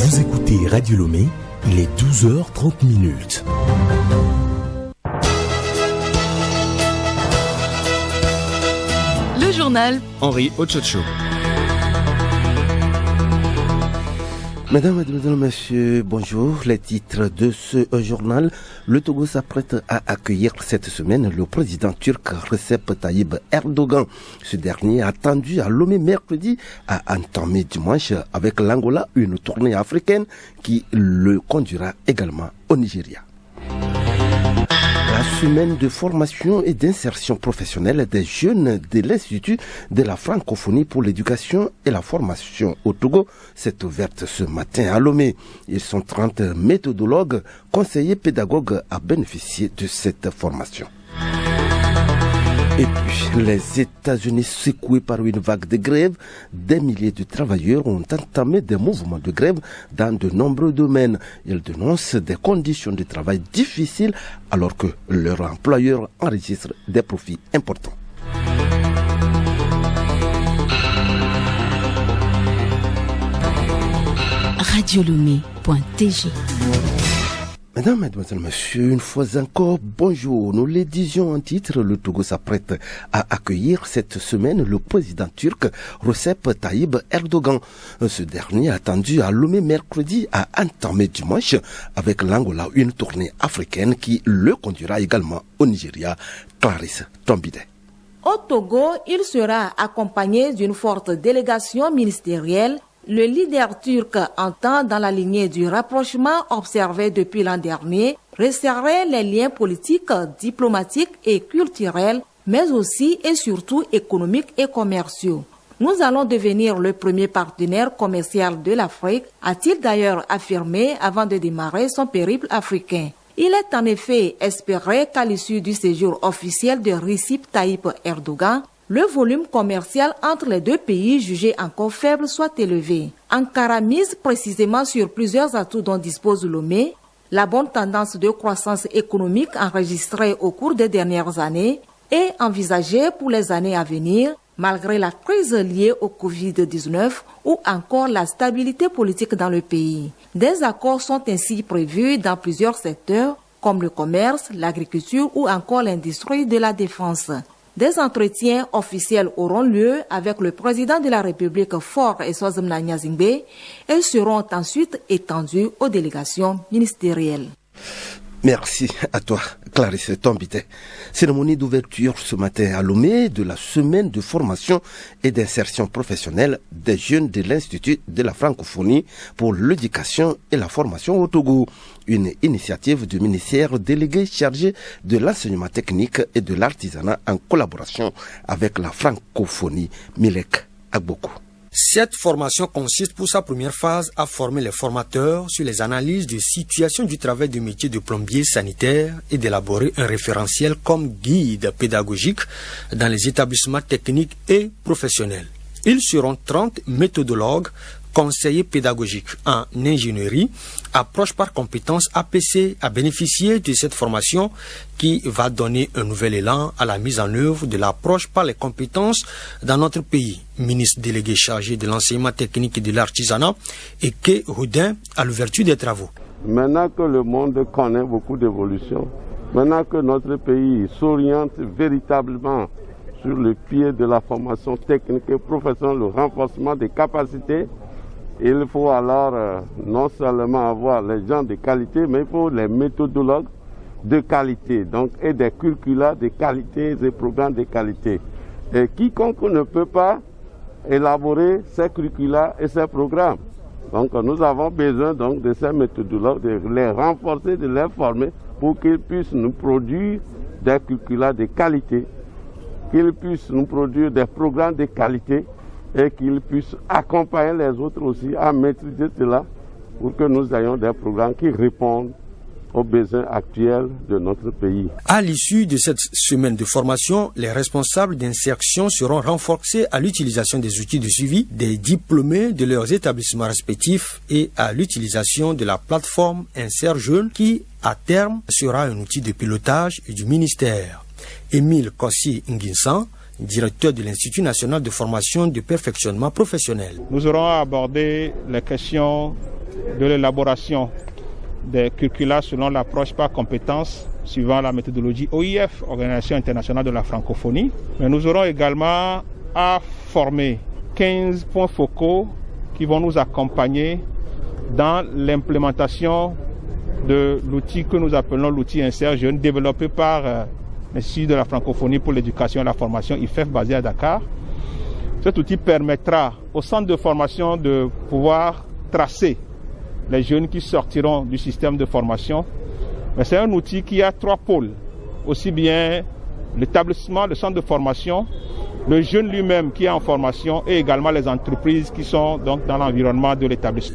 Vous écoutez Radio Lomé, il est 12h30. Le journal Henri Ochocho. Mesdames, Mesdemoiselles, Messieurs, bonjour. Les titres de ce journal. Le Togo s'apprête à accueillir cette semaine le président turc Recep Tayyip Erdogan. Ce dernier, attendu à Lomé mercredi, a entamé dimanche avec l'Angola une tournée africaine qui le conduira également au Nigeria. La semaine de formation et d'insertion professionnelle des jeunes de l'Institut de la francophonie pour l'éducation et la formation au Togo s'est ouverte ce matin à Lomé. Ils sont 30 méthodologues, conseillers pédagogues à bénéficier de cette formation. Et puis, les États-Unis secoués par une vague de grève, des milliers de travailleurs ont entamé des mouvements de grève dans de nombreux domaines. Ils dénoncent des conditions de travail difficiles alors que leur employeur enregistre des profits importants. radiolomé.tg. Mesdames, Mesdemoiselles, Messieurs, une fois encore, bonjour. Nous le disions en titre, le Togo s'apprête à accueillir cette semaine le président turc Recep Tayyip Erdogan. Ce dernier, attendu à Lomé mercredi, a entamé dimanche avec l'Angola une tournée africaine qui le conduira également au Nigeria. Clarisse Tombide. Au Togo, il sera accompagné d'une forte délégation ministérielle. Le leader turc entend, dans la lignée du rapprochement observé depuis l'an dernier, resserrer les liens politiques, diplomatiques et culturels, mais aussi et surtout économiques et commerciaux. Nous allons devenir le premier partenaire commercial de l'Afrique, a-t-il d'ailleurs affirmé avant de démarrer son périple africain. Il est en effet espéré qu'à l'issue du séjour officiel de Recep Tayyip Erdogan, le volume commercial entre les deux pays jugé encore faible soit élevé. Ankara mise précisément sur plusieurs atouts dont dispose Lomé, la bonne tendance de croissance économique enregistrée au cours des dernières années et envisagée pour les années à venir, malgré la crise liée au Covid-19 ou encore la stabilité politique dans le pays. Des accords sont ainsi prévus dans plusieurs secteurs comme le commerce, l'agriculture ou encore l'industrie de la défense. Des entretiens officiels auront lieu avec le président de la République Faure Essozimna Gnazingbe et seront ensuite étendus aux délégations ministérielles. Merci à toi, Clarisse Tombite. Cérémonie d'ouverture ce matin à Lomé de la semaine de formation et d'insertion professionnelle des jeunes de l'Institut de la francophonie pour l'éducation et la formation au Togo. Une initiative du ministère délégué chargé de l'enseignement technique et de l'artisanat en collaboration avec la francophonie Milek Agbokou. Cette formation consiste pour sa première phase à former les formateurs sur les analyses de situation du travail du métier de plombier sanitaire et d'élaborer un référentiel comme guide pédagogique dans les établissements techniques et professionnels. Ils seront 30 méthodologues, conseillers pédagogiques en ingénierie, approche par compétences APC à bénéficier de cette formation qui va donner un nouvel élan à la mise en œuvre de l'approche par les compétences dans notre pays. Ministre délégué chargé de l'enseignement technique et de l'artisanat, Eke Houdin, à l'ouverture des travaux. Maintenant que le monde connaît beaucoup d'évolutions, maintenant que notre pays s'oriente véritablement sur le pied de la formation technique et professionnelle, le renforcement des capacités, il faut alors non seulement avoir les gens de qualité, mais il faut les méthodologues de qualité, donc, et des curricula de qualité, des programmes de qualité. Et quiconque ne peut pas élaborer ces curricula et ces programmes. Donc nous avons besoin donc de ces méthodologues, de les renforcer, de les former pour qu'ils puissent nous produire des curricula de qualité, qu'ils puissent nous produire des programmes de qualité et qu'ils puissent accompagner les autres aussi à maîtriser cela pour que nous ayons des programmes qui répondent aux besoins actuels de notre pays. À l'issue de cette semaine de formation, les responsables d'insertion seront renforcés à l'utilisation des outils de suivi des diplômés de leurs établissements respectifs et à l'utilisation de la plateforme Insert Jeune qui, à terme, sera un outil de pilotage du ministère. Émile Kossi Nguinsan, directeur de l'Institut national de formation de perfectionnement professionnel. Nous aurons abordé les questions de l'élaboration des curricula selon l'approche par compétences suivant la méthodologie OIF, Organisation internationale de la francophonie. Mais nous aurons également à former 15 points focaux qui vont nous accompagner dans l'implémentation de l'outil que nous appelons l'outil Insert Jeune, développé par l'Institut de la francophonie pour l'éducation et la formation, IFEF, basé à Dakar. Cet outil permettra au centre de formation de pouvoir tracer les jeunes qui sortiront du système de formation. Mais c'est un outil qui a 3 pôles, aussi bien l'établissement, le centre de formation, le jeune lui-même qui est en formation et également les entreprises qui sont donc dans l'environnement de l'établissement.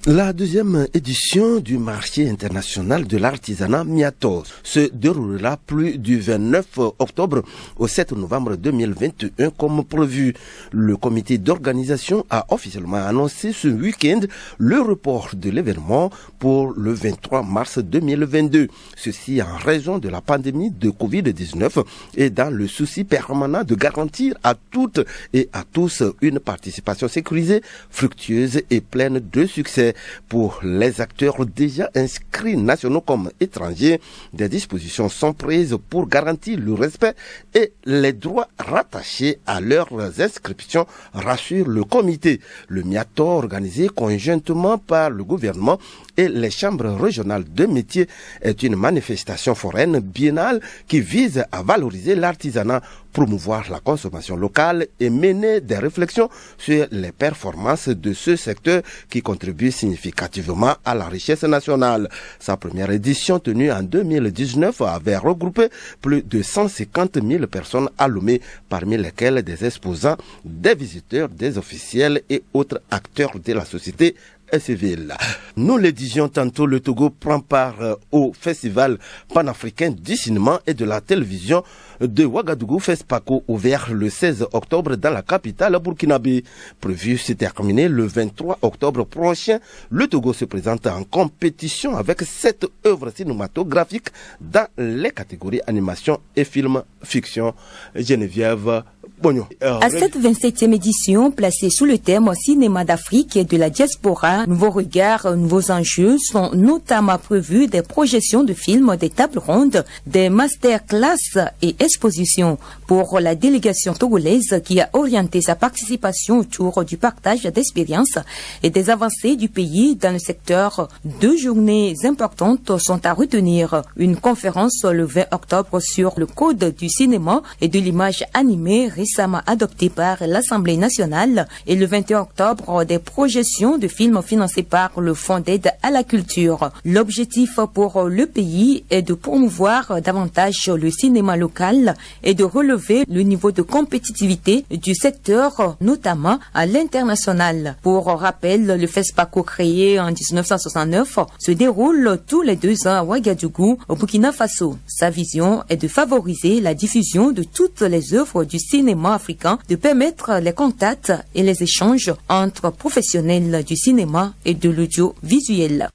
La deuxième édition du marché international de l'artisanat Miatos se déroulera plus du 29 octobre au 7 novembre 2021 comme prévu. Le comité d'organisation a officiellement annoncé ce week-end le report de l'événement pour le 23 mars 2022. Ceci en raison de la pandémie de Covid-19 et dans le souci permanent de garantir à toutes et à tous une participation sécurisée, fructueuse et pleine de succès. Pour les acteurs déjà inscrits nationaux comme étrangers, des dispositions sont prises pour garantir le respect et les droits rattachés à leurs inscriptions, rassure le comité. Le MIATO, organisé conjointement par le gouvernement et les chambres régionales de métiers, est une manifestation foraine biennale qui vise à valoriser l'artisanat, promouvoir la consommation locale et mener des réflexions sur les performances de ce secteur qui contribue significativement à la richesse nationale. Sa première édition tenue en 2019 avait regroupé plus de 150 000 personnes à Lomé, parmi lesquelles des exposants, des visiteurs, des officiels et autres acteurs de la société civile. Nous le disions tantôt, le Togo prend part au festival panafricain du cinéma et de la télévision de Ouagadougou, FESPACO, ouvert le 16 octobre dans la capitale burkinabé. Prévu se terminer le 23 octobre prochain, le Togo se présente en compétition avec 7 œuvres cinématographiques dans les catégories animation et film fiction. Geneviève Bonio. À cette 27e édition, placée sous le thème Cinéma d'Afrique et de la diaspora, nouveaux regards, nouveaux enjeux, sont notamment prévus des projections de films, des tables rondes, des masterclass et expositions. Pour la délégation togolaise qui a orienté sa participation autour du partage d'expériences et des avancées du pays dans le secteur, 2 journées importantes sont à retenir. Une conférence le 20 octobre sur le code du cinéma et de l'image animée récemment adopté par l'Assemblée nationale et le 21 octobre des projections de films financés par le Fonds d'aide à la culture. L'objectif pour le pays est de promouvoir davantage le cinéma local et de relever le niveau de compétitivité du secteur, notamment à l'international. Pour rappel, le FESPACO créé en 1969 se déroule tous les 2 ans à Ouagadougou, au Burkina Faso. Sa vision est de favoriser la diffusion de toutes les œuvres du cinéma africain, de permettre les contacts et les échanges entre professionnels du cinéma et de l'audiovisuel.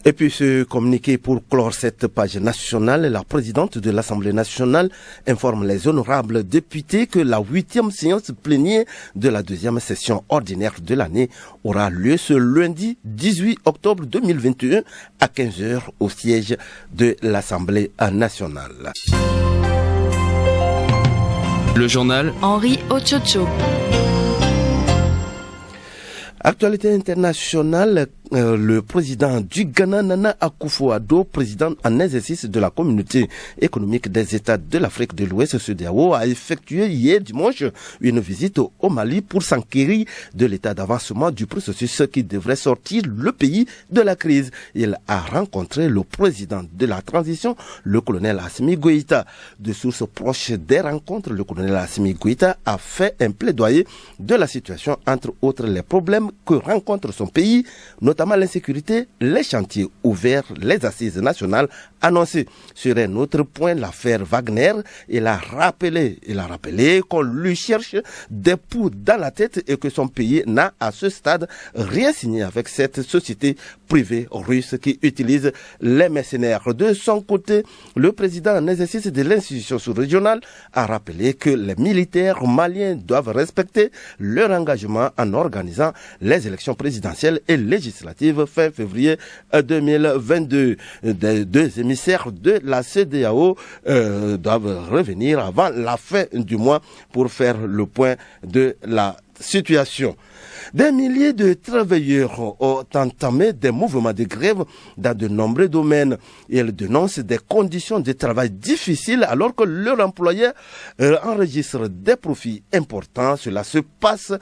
Et puis ce communiqué pour clore cette page nationale, la présidente de l'Assemblée nationale informe les honorables députés que la 8e séance plénière de la 2e session ordinaire de l'année aura lieu ce lundi 18 octobre 2021 à 15h au siège de l'Assemblée nationale. Le journal Henri Ochocho. Actualité internationale, le président du Ghana, Nana Akufo-Addo, président en exercice de la communauté économique des États de l'Afrique de l'Ouest, CEDEAO, a effectué hier dimanche une visite au Mali pour s'enquérir de l'état d'avancement du processus qui devrait sortir le pays de la crise. Il a rencontré le président de la transition, le colonel Assimi Goïta. De sources proches des rencontres, le colonel Assimi Goïta a fait un plaidoyer de la situation, entre autres les problèmes que rencontre son pays, notamment notamment l'insécurité, les chantiers ouverts, les assises nationales annoncées. Sur un autre point, l'affaire Wagner, il a rappelé qu'on lui cherche des poux dans la tête et que son pays n'a à ce stade rien signé avec cette société privée russe qui utilise les mercenaires. De son côté, le président en exercice de l'institution sous-régionale a rappelé que les militaires maliens doivent respecter leur engagement en organisant les élections présidentielles et législatives fin février 2022. Des deux émissaires de la CEDEAO doivent revenir avant la fin du mois pour faire le point de la situation. Des milliers de travailleurs ont entamé des mouvements de grève dans de nombreux domaines. Ils dénoncent des conditions de travail difficiles alors que leur employeur enregistre des profits importants. Cela se passe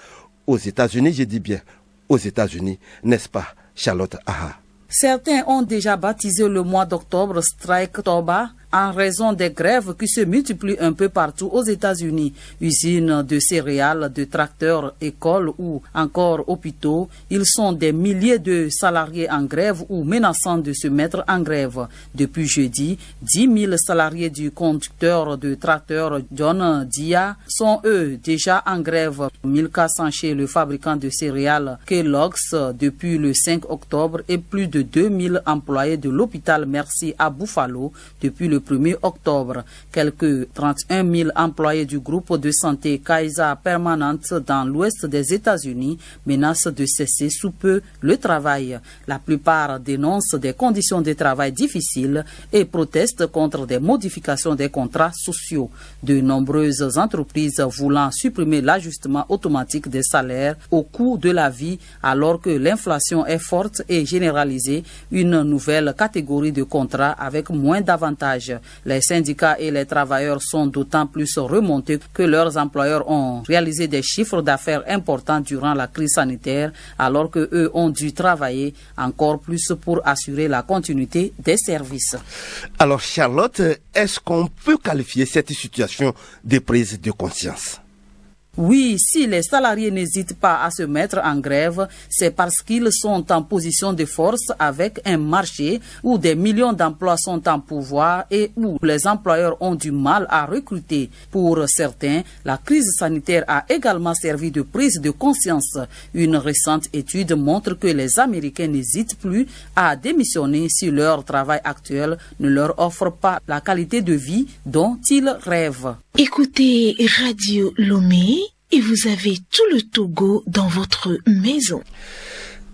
aux États-Unis, je dis bien aux États-Unis, n'est-ce pas, Charlotte Aha? Certains ont déjà baptisé le mois d'octobre Strike Toba en raison des grèves qui se multiplient un peu partout aux États-Unis. Usines de céréales, de tracteurs, écoles ou encore hôpitaux, ils sont des milliers de salariés en grève ou menaçant de se mettre en grève. Depuis jeudi, 10 000 salariés du conducteur de tracteur John Dia sont eux déjà en grève. 1400 chez le fabricant de céréales Kellogg's depuis le 5 octobre et plus de 2000 employés de l'hôpital Mercy à Buffalo depuis le 1er octobre. Quelques 31 000 employés du groupe de santé Kaiser Permanent dans l'ouest des États-Unis menacent de cesser sous peu le travail. La plupart dénoncent des conditions de travail difficiles et protestent contre des modifications des contrats sociaux. De nombreuses entreprises voulant supprimer l'ajustement automatique des salaires au coût de la vie alors que l'inflation est forte et généralisée, une nouvelle catégorie de contrats avec moins d'avantages. Les syndicats et les travailleurs sont d'autant plus remontés que leurs employeurs ont réalisé des chiffres d'affaires importants durant la crise sanitaire, alors que eux ont dû travailler encore plus pour assurer la continuité des services. Alors Charlotte, est-ce qu'on peut qualifier cette situation de prise de conscience? Oui, si les salariés n'hésitent pas à se mettre en grève, c'est parce qu'ils sont en position de force avec un marché où des millions d'emplois sont en pouvoir et où les employeurs ont du mal à recruter. Pour certains, la crise sanitaire a également servi de prise de conscience. Une récente étude montre que les Américains n'hésitent plus à démissionner si leur travail actuel ne leur offre pas la qualité de vie dont ils rêvent. Écoutez Radio Lomé et vous avez tout le Togo dans votre maison.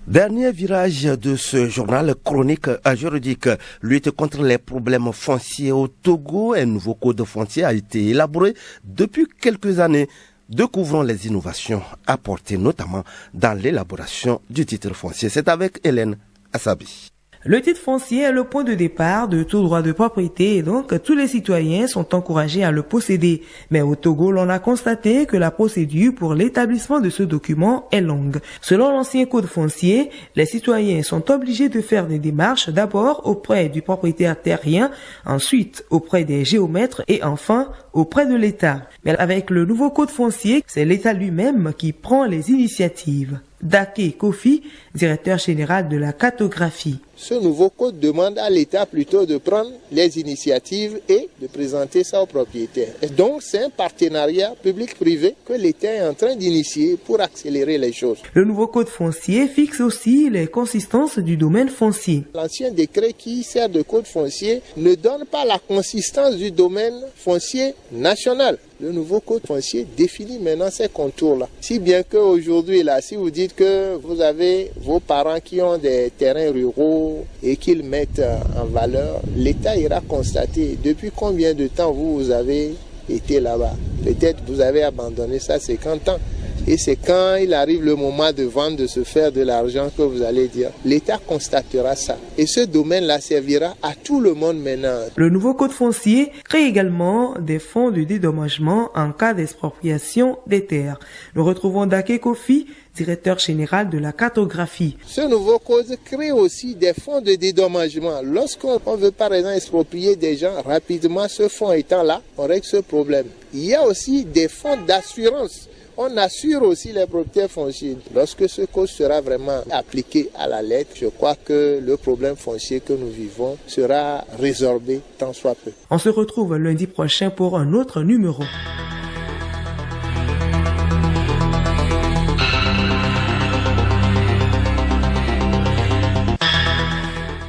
Dernier virage de ce journal chronique juridique, lutte contre les problèmes fonciers au Togo. Un nouveau code foncier a été élaboré depuis quelques années. Découvrons les innovations apportées notamment dans l'élaboration du titre foncier. C'est avec Hélène Assabi. Le titre foncier est le point de départ de tout droit de propriété et donc tous les citoyens sont encouragés à le posséder. Mais au Togo, l'on a constaté que la procédure pour l'établissement de ce document est longue. Selon l'ancien code foncier, les citoyens sont obligés de faire des démarches d'abord auprès du propriétaire terrien, ensuite auprès des géomètres et enfin auprès de l'État. Mais avec le nouveau code foncier, c'est l'État lui-même qui prend les initiatives. Dake Kofi, directeur général de la cartographie. Ce nouveau code demande à l'État plutôt de prendre les initiatives et de présenter ça aux propriétaires. Et donc c'est un partenariat public-privé que l'État est en train d'initier pour accélérer les choses. Le nouveau code foncier fixe aussi les consistances du domaine foncier. L'ancien décret qui sert de code foncier ne donne pas la consistance du domaine foncier national. Le nouveau code foncier définit maintenant ces contours-là. Si bien qu'aujourd'hui, là, si vous dites que vous avez vos parents qui ont des terrains ruraux et qu'ils mettent en valeur, l'État ira constater depuis combien de temps vous avez été là-bas. Peut-être vous avez abandonné ça 50 ans. Et c'est quand il arrive le moment de vendre, de se faire de l'argent que vous allez dire. L'État constatera ça. Et ce domaine-là servira à tout le monde maintenant. Le nouveau code foncier crée également des fonds de dédommagement en cas d'expropriation des terres. Nous retrouvons Dake Kofi, directeur général de la cartographie. Ce nouveau code crée aussi des fonds de dédommagement. Lorsqu'on veut par exemple exproprier des gens rapidement, ce fonds étant là, on règle ce problème. Il y a aussi des fonds d'assurance. on assure aussi les propriétaires fonciers. Lorsque ce code sera vraiment appliqué à la lettre, je crois que le problème foncier que nous vivons sera résorbé tant soit peu. On se retrouve lundi prochain pour un autre numéro.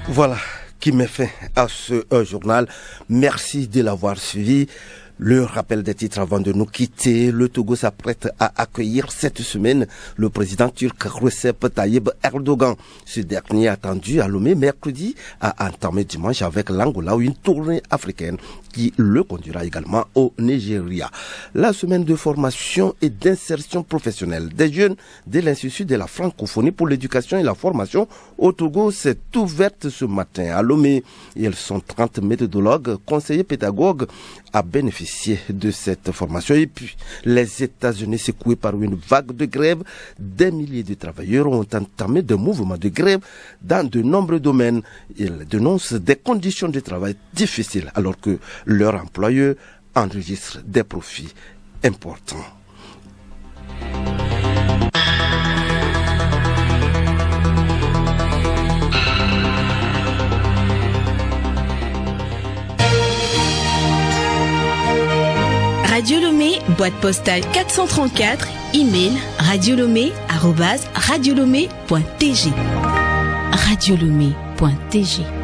Voilà qui met fin à ce journal. Merci de l'avoir suivi. Le rappel des titres avant de nous quitter. Le Togo s'apprête à accueillir cette semaine le président turc Recep Tayyip Erdogan. Ce dernier attendu à Lomé mercredi a entamé dimanche avec l'Angola une tournée africaine qui le conduira également au Nigeria. La semaine de formation et d'insertion professionnelle des jeunes de l'Institut de la francophonie pour l'éducation et la formation au Togo s'est ouverte ce matin à Lomé. Ils sont 30 méthodologues, conseillers pédagogues à bénéficier de cette formation. Et puis, les États-Unis secoués par une vague de grève, des milliers de travailleurs ont entamé des mouvements de grève dans de nombreux domaines. Ils dénoncent des conditions de travail difficiles alors que leur employeur enregistre des profits importants. Radio Lomé, boîte postale 434, email radiolomé@radiolomé.tg. radiolomé.tg